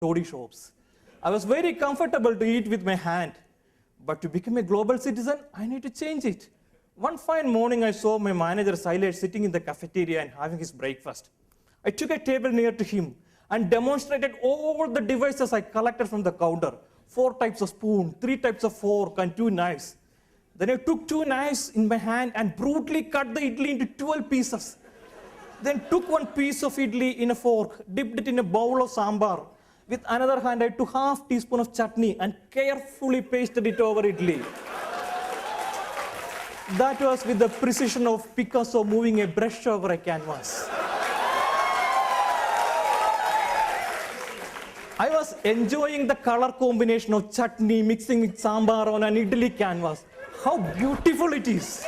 toddy shops. I was very comfortable to eat with my hand. But to become a global citizen, I need to change it. One fine morning, I saw my manager Silas sitting in the cafeteria and having his breakfast. I took a table near to him and demonstrated all the devices I collected from the counter. 4 types of spoon, 3 types of fork, and 2 knives. Then I took 2 knives in my hand and brutally cut the idli into 12 pieces. Then took 1 piece of idli in a fork, dipped it in a bowl of sambar. With another hand, I took half teaspoon of chutney and carefully pasted it over idli. That was with the precision of Picasso moving a brush over a canvas. I was enjoying the color combination of chutney mixing with sambar on an idli canvas. How beautiful it is.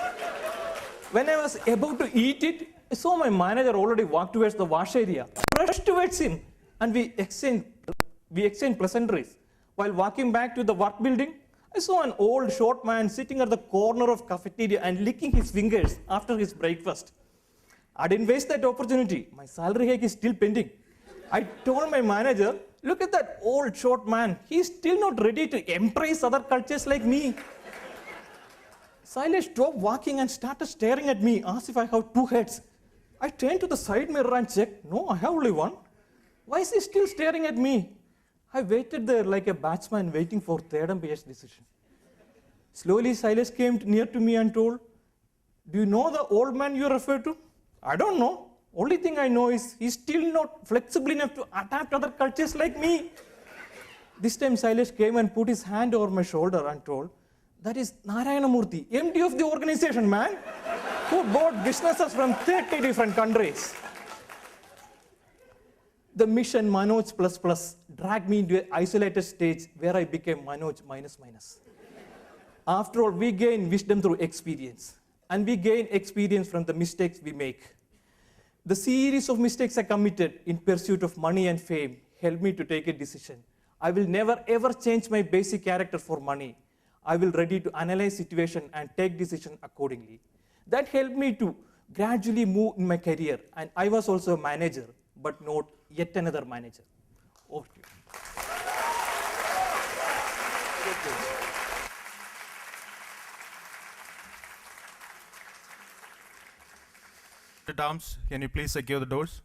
When I was about to eat it, I saw my manager already walk towards the wash area. I rushed towards him and we exchanged pleasantries. While walking back to the work building, I saw an old short man sitting at the corner of cafeteria and licking his fingers after his breakfast. I didn't waste that opportunity. My salary hike is still pending. I told my manager, look at that old short man. He's still not ready to embrace other cultures like me. Silas stopped walking and started staring at me as if I have 2 heads. I turned to the side mirror and checked. No, I have only one. Why is he still staring at me? I waited there like a batsman waiting for third umpire's decision. Slowly, Silas came near to me and told, do you know the old man you refer to? I don't know. Only thing I know is he's still not flexible enough to adapt to other cultures like me. This time, Silas came and put his hand over my shoulder and told, that is Narayana Murthy, MD of the organization, man, who bought businesses from 30 different countries. The mission Manoj plus plus dragged me into an isolated stage where I became Manoj minus minus. After all, we gain wisdom through experience, and we gain experience from the mistakes we make. The series of mistakes I committed in pursuit of money and fame helped me to take a decision. I will never ever change my basic character for money. I will ready to analyze situation and take decision accordingly. That helped me to gradually move in my career, and I was also a manager, but not yet another manager. Over to you. Arms, can you please secure the doors?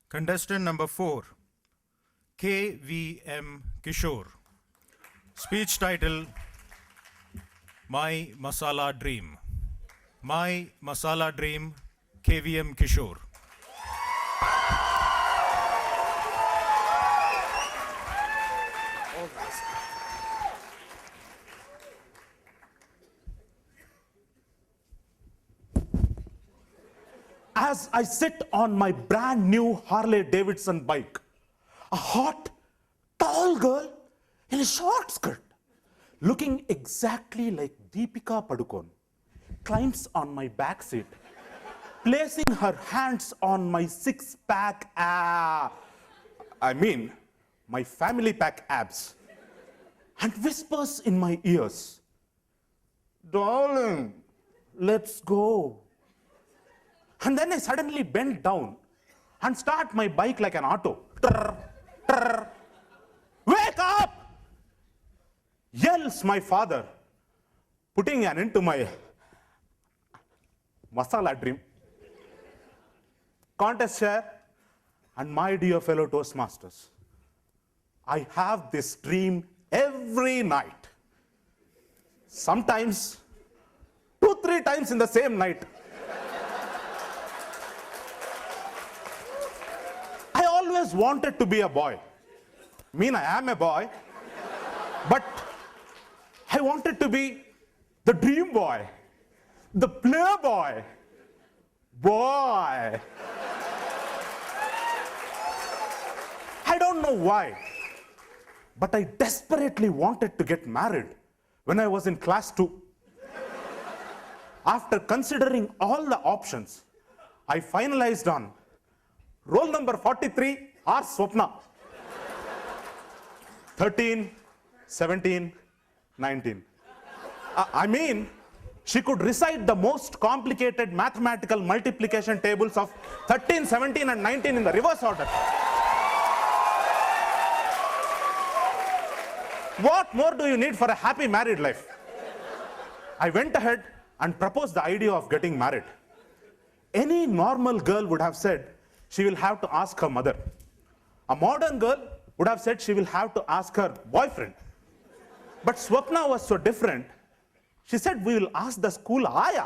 Contestant number 4, KVM Kishore. Speech title, My Masala Dream. My Masala Dream, KVM Kishore. As I sit on my brand new Harley Davidson bike, a hot, tall girl in a short skirt, looking exactly like Deepika Padukone, climbs on my back seat, placing her hands on my six-pack my family pack abs, and whispers in my ears, darling, let's go. And then I suddenly bend down and start my bike like an auto. Trrr, trrr. Wake up! Yells my father, putting an end to my masala dream. Contest chair and my dear fellow Toastmasters, I have this dream every night. Sometimes 2-3 times in the same night. I always wanted to be a boy. I mean, I am a boy, but I wanted to be the dream boy, the playboy boy. I don't know why, but I desperately wanted to get married when I was in class 2. After considering all the options, I finalized on roll number 43, R. Swapna. 13, 17, 19. I mean, she could recite the most complicated mathematical multiplication tables of 13, 17, and 19 in the reverse order. What more do you need for a happy married life? I went ahead and proposed the idea of getting married. Any normal girl would have said she will have to ask her mother. A modern girl would have said she will have to ask her boyfriend. But Swapna was so different. She said, we will ask the school Aya.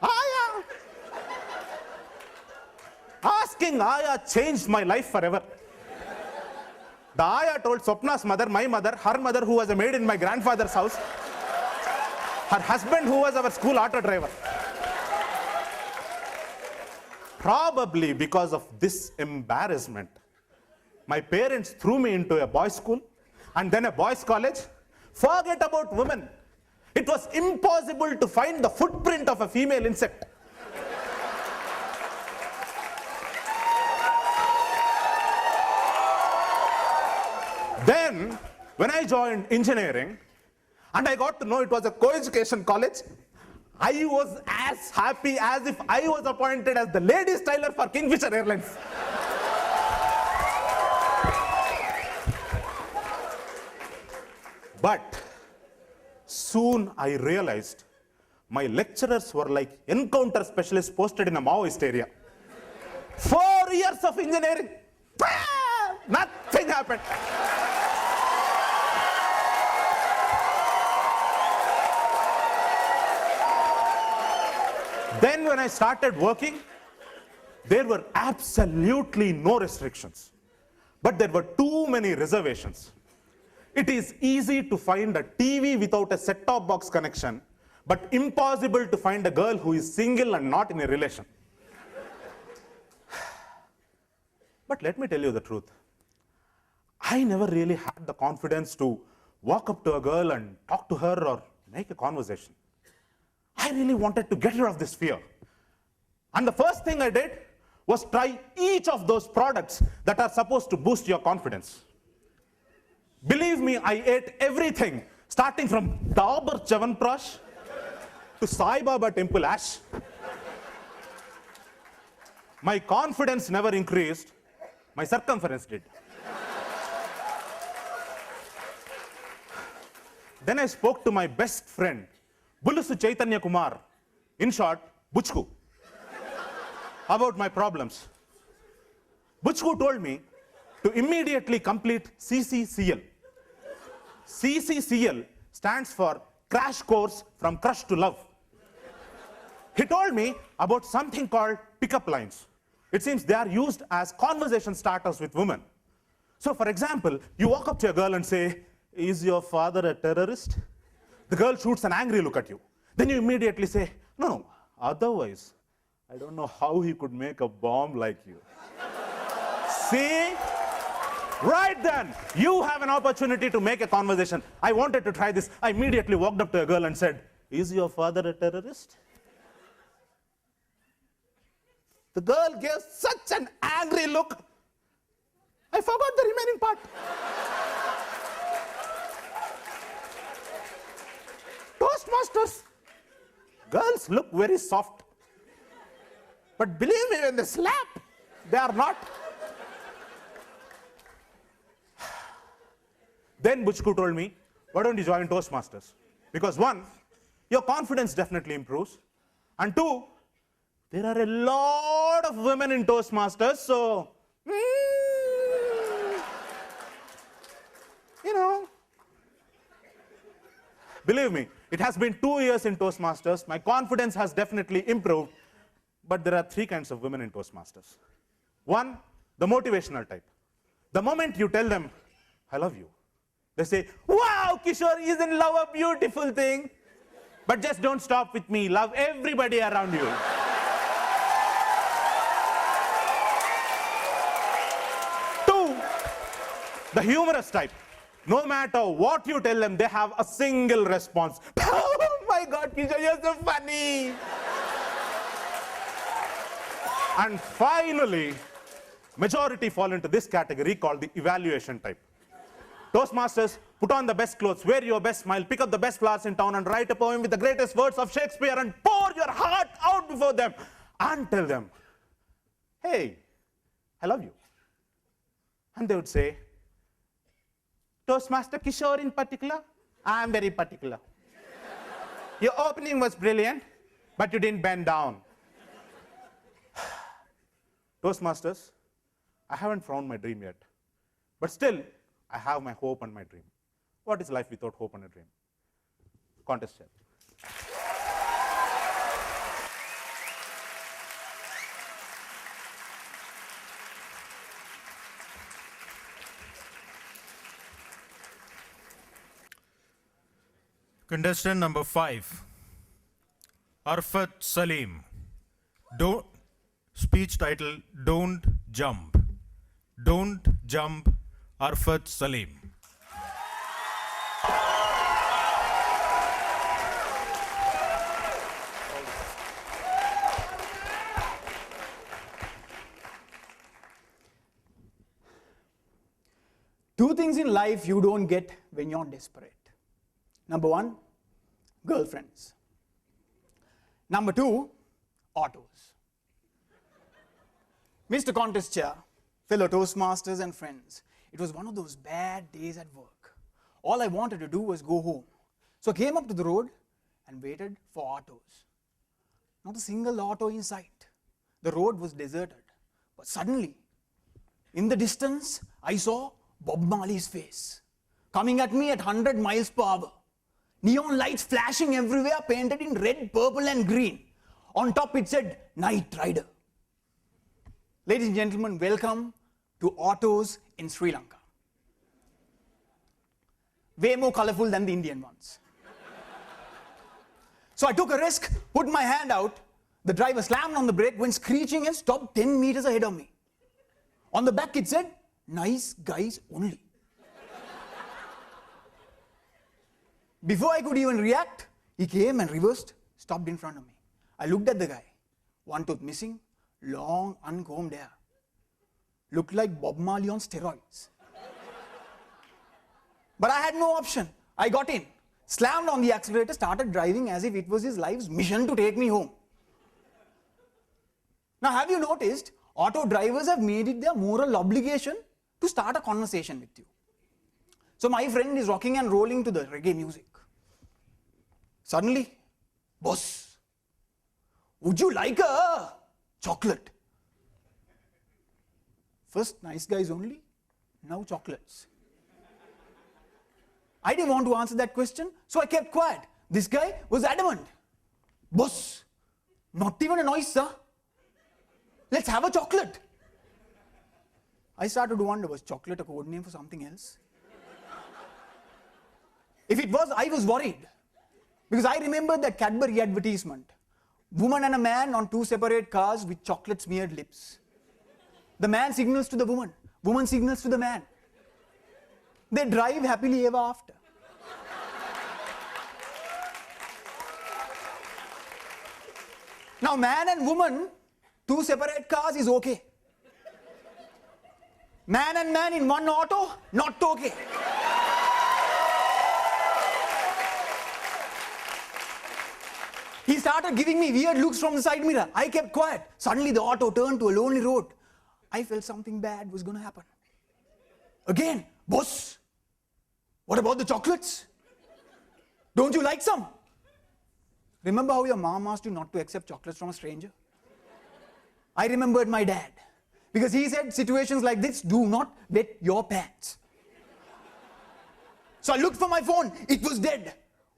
Aya! Asking Aya changed my life forever. The Aya told Swapna's mother, my mother, her mother who was a maid in my grandfather's house, her husband who was our school auto driver. Probably because of this embarrassment, my parents threw me into a boys' school and then a boys' college. Forget about women. It was impossible to find the footprint of a female insect. Then, when I joined engineering, and I got to know it was a co-education college, I was as happy as if I was appointed as the ladies' tailor for Kingfisher Airlines. But soon I realized my lecturers were like encounter specialists posted in a Maoist area. 4 years of engineering, nothing happened. Then when I started working, there were absolutely no restrictions. But there were too many reservations. It is easy to find a TV without a set-top box connection, but impossible to find a girl who is single and not in a relation. But let me tell you the truth. I never really had the confidence to walk up to a girl and talk to her or make a conversation. I really wanted to get rid of this fear. And the first thing I did was try each of those products that are supposed to boost your confidence. Believe me, I ate everything, starting from Dabur Chyawanprash to Sai Baba Temple Ash. My confidence never increased, my circumference did. Then I spoke to my best friend, Bulusu Chaitanya Kumar, in short, Buchku, about my problems. Buchku told me to immediately complete CCCL. CCCL stands for Crash Course from Crush to Love. He told me about something called pickup lines. It seems they are used as conversation starters with women. So for example, you walk up to a girl and say, "Is your father a terrorist?" The girl shoots an angry look at you. Then you immediately say, "No, otherwise, I don't know how he could make a bomb like you." See? Right then, you have an opportunity to make a conversation. I wanted to try this. I immediately walked up to a girl and said, "Is your father a terrorist?" The girl gave such an angry look, I forgot the remaining part. Toastmasters, girls look very soft. But believe me, when they slap, they are not. Then Buchku told me, why don't you join Toastmasters? Because one, your confidence definitely improves. And two, there are a lot of women in Toastmasters, so, you know. Believe me, it has been 2 years in Toastmasters. My confidence has definitely improved. But there are 3 kinds of women in Toastmasters. One, the motivational type. The moment you tell them, "I love you," they say, "Wow, Kishore, isn't love a beautiful thing? But just don't stop with me. Love everybody around you." Two, the humorous type. No matter what you tell them, they have a single response. "Oh my God, Kishore, you're so funny." And finally, majority fall into this category called the evaluation type. Toastmasters, Put on the best clothes, wear your best smile, pick up the best flowers in town, and write a poem with the greatest words of Shakespeare and pour your heart out before them and tell them, hey, I love you. And they would say, Toastmaster Kishore in particular, I am very particular. Your opening was brilliant, but you didn't bend down. Toastmasters, I haven't found my dream yet, but still, I have my hope and my dream. What is life without hope and a dream? Contest chair. Contestant number 5, Arfat Salim. Don't, speech title, Don't Jump. Don't Jump, Arfat Salim. Two things in life you don't get when you're desperate. Number 1, girlfriends. Number 2, autos. Mr. Contest Chair, fellow Toastmasters and friends, it was one of those bad days at work. All I wanted to do was go home. So I came up to the road and waited for autos. Not a single auto in sight. The road was deserted. But suddenly, in the distance, I saw Bob Marley's face coming at me at 100 miles per hour. Neon lights flashing everywhere, painted in red, purple and green. On top it said, Night Rider. Ladies and gentlemen, welcome to autos in Sri Lanka. Way more colorful than the Indian ones. So I took a risk, put my hand out. The driver slammed on the brake, went screeching and stopped 10 meters ahead of me. On the back it said, Nice guys only. Before I could even react, he came and reversed, stopped in front of me. I looked at the guy. One tooth missing, long, uncombed hair. Looked like Bob Marley on steroids. But I had no option. I got in, slammed on the accelerator, started driving as if it was his life's mission to take me home. Now, have you noticed, auto drivers have made it their moral obligation to start a conversation with you. So my friend is rocking and rolling to the reggae music. Suddenly, boss, would you like a chocolate? First, nice guys only, now chocolates. I didn't want to answer that question, so I kept quiet. This guy was adamant. Boss, not even a noise, sir. Let's have a chocolate. I started to wonder, was chocolate a code name for something else? If it was, I was worried. Because I remembered that Cadbury advertisement. Woman and a man on 2 separate cars with chocolate smeared lips. The man signals to the woman signals to the man. They drive happily ever after. Now, man and woman, 2 separate cars is okay. Man and man in one auto, not okay. He started giving me weird looks from the side mirror. I kept quiet. Suddenly the auto turned to a lonely road. I felt something bad was going to happen. Again, boss, what about the chocolates? Don't you like some? Remember how your mom asked you not to accept chocolates from a stranger? I remembered my dad. Because he said situations like this do not wet your pants. So I looked for my phone. It was dead.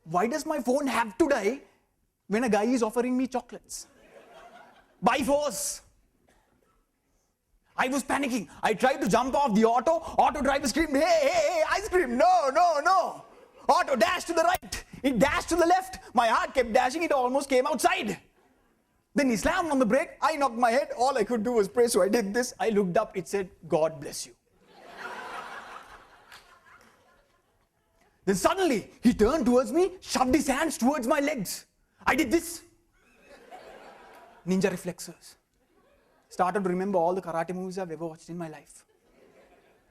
Why does my phone have to die when a guy is offering me chocolates? By force. I was panicking. I tried to jump off the auto. Auto driver screamed, hey, ice cream. No. Auto dashed to the right. It dashed to the left. My heart kept dashing. It almost came outside. Then he slammed on the brake. I knocked my head. All I could do was pray. So I did this. I looked up. It said, God bless you. Then suddenly, he turned towards me, shoved his hands towards my legs. I did this. Ninja reflexes. Started to remember all the karate movies I've ever watched in my life.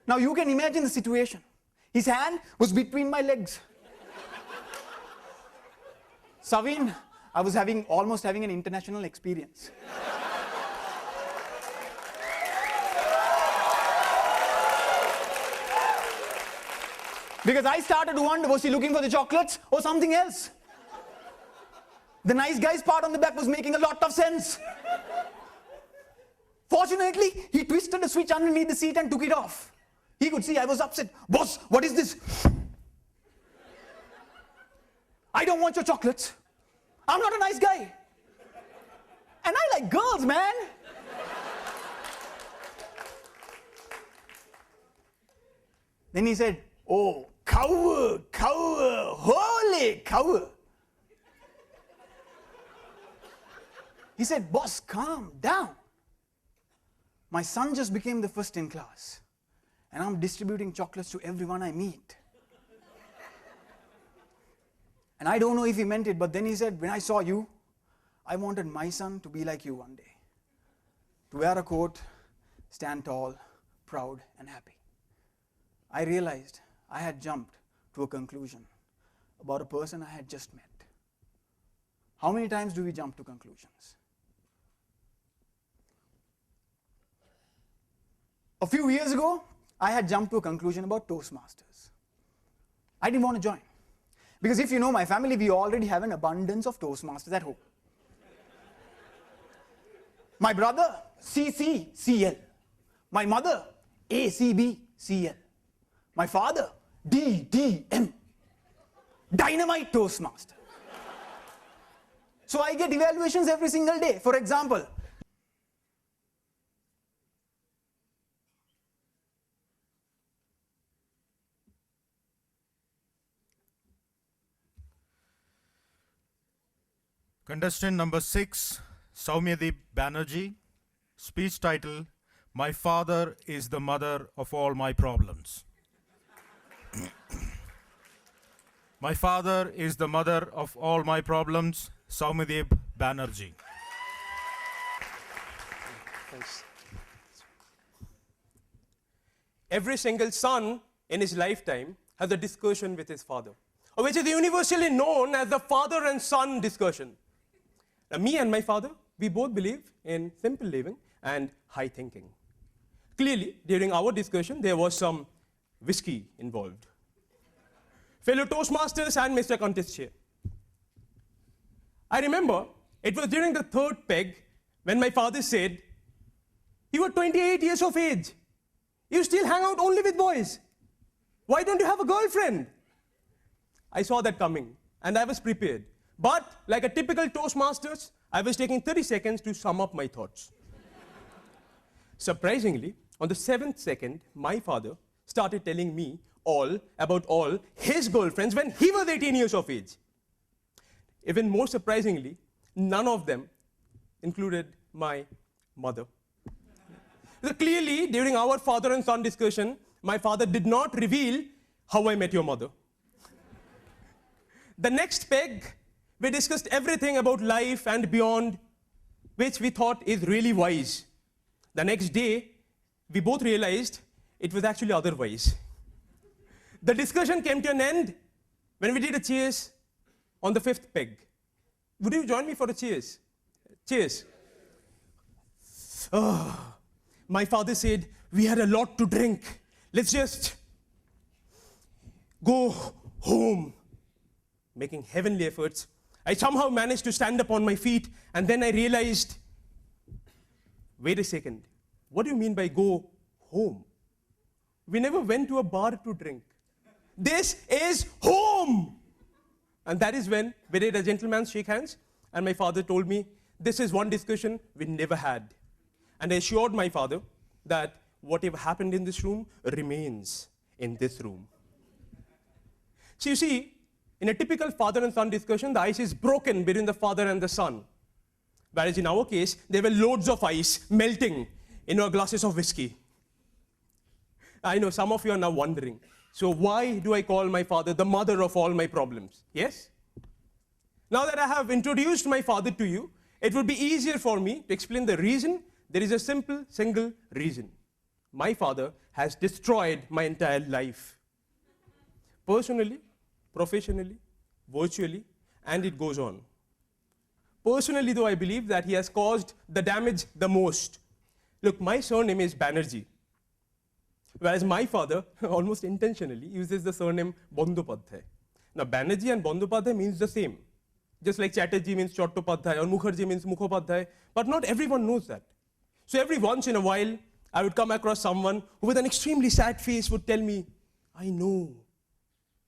Now you can imagine the situation. His hand was between my legs. Savin, I was almost having an international experience. Because I started to wonder, was he looking for the chocolates or something else? The nice guy's part on the back was making a lot of sense. Fortunately, he twisted the switch underneath the seat and took it off. He could see I was upset. Boss, what is this? I don't want your chocolates. I'm not a nice guy. And I like girls, man. Then he said, oh, cow, holy cow. He said, boss, calm down. My son just became the first in class, and I'm distributing chocolates to everyone I meet. And I don't know if he meant it, but then he said, when I saw you, I wanted my son to be like you one day. To wear a coat, stand tall, proud, and happy. I realized I had jumped to a conclusion about a person I had just met. How many times do we jump to conclusions? A few years ago, I had jumped to a conclusion about Toastmasters. I didn't want to join. Because if you know my family, we already have an abundance of Toastmasters at home. My brother, CCCL. My mother, ACBCL. My father, DDM. Dynamite Toastmaster. So I get evaluations every single day. For example, Contestant number 6, Soumyadeep Banerjee. Speech title, My Father is the Mother of All My Problems. My father is the mother of all my problems, Soumyadeep Banerjee. Thanks. Every single son in his lifetime has a discussion with his father, which is universally known as the father and son discussion. Now, me and my father, we both believe in simple living and high thinking. Clearly, during our discussion, there was some whiskey involved. Fellow Toastmasters and Mr. Contest Chair, I remember it was during the third peg when my father said, you are 28 years of age. You still hang out only with boys. Why don't you have a girlfriend? I saw that coming and I was prepared. But like a typical Toastmasters, I was taking 30 seconds to sum up my thoughts. Surprisingly, on the 7th second, my father started telling me all about all his girlfriends when he was 18 years of age. Even more surprisingly, none of them included my mother. So clearly, during our father and son discussion, my father did not reveal how I met your mother. The next peg, we discussed everything about life and beyond, which we thought is really wise. The next day, we both realized it was actually otherwise. The discussion came to an end when we did a cheers on the 5th peg. Would you join me for a cheers? Cheers. Oh, my father said, we had a lot to drink. Let's just go home. Making heavenly efforts, I somehow managed to stand up on my feet, and then I realized, wait a second, what do you mean by go home? We never went to a bar to drink. This is home! And that is when we did a gentleman's shake hands, and my father told me, this is one discussion we never had. And I assured my father that whatever happened in this room remains in this room. So you see, in a typical father and son discussion, the ice is broken between the father and the son. Whereas in our case, there were loads of ice melting in our glasses of whiskey. I know some of you are now wondering, so why do I call my father the mother of all my problems? Yes? Now that I have introduced my father to you, it would be easier for me to explain the reason. There is a simple, single reason. My father has destroyed my entire life. personally, professionally, virtually, and it goes on. Personally, though, I believe that he has caused the damage the most. Look, my surname is Banerjee, whereas my father, almost intentionally, uses the surname Bandyopadhyay. Now, Banerjee and Bandyopadhyay means the same. Just like Chatterjee means Chattopadhyay or Mukherjee means Mukhopadhyay, but not everyone knows that. So every once in a while, I would come across someone who with an extremely sad face would tell me, I know,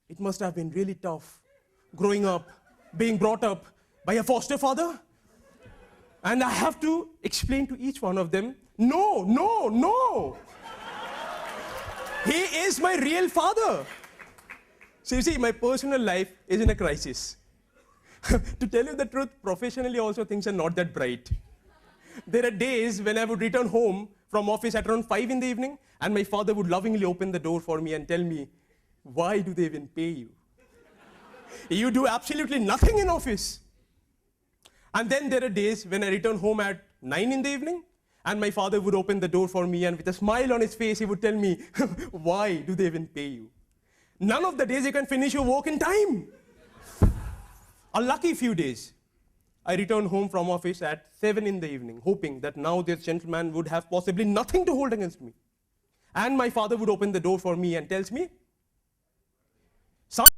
it must have been really tough growing up, being brought up by a foster father. And I have to explain to each one of them, no, no, no. He is my real father. So you see, my personal life is in a crisis. To tell you the truth, professionally also things are not that bright. There are days when I would return home from office at around 5 in the evening, and my father would lovingly open the door for me and tell me, why do they even pay you? You do absolutely nothing in office. And then there are days when I return home at 9 in the evening, and my father would open the door for me, and with a smile on his face, he would tell me, why do they even pay you? None of the days you can finish your work in time. A lucky few days, I returned home from office at 7 in the evening, hoping that now this gentleman would have possibly nothing to hold against me. And my father would open the door for me and tells me, son,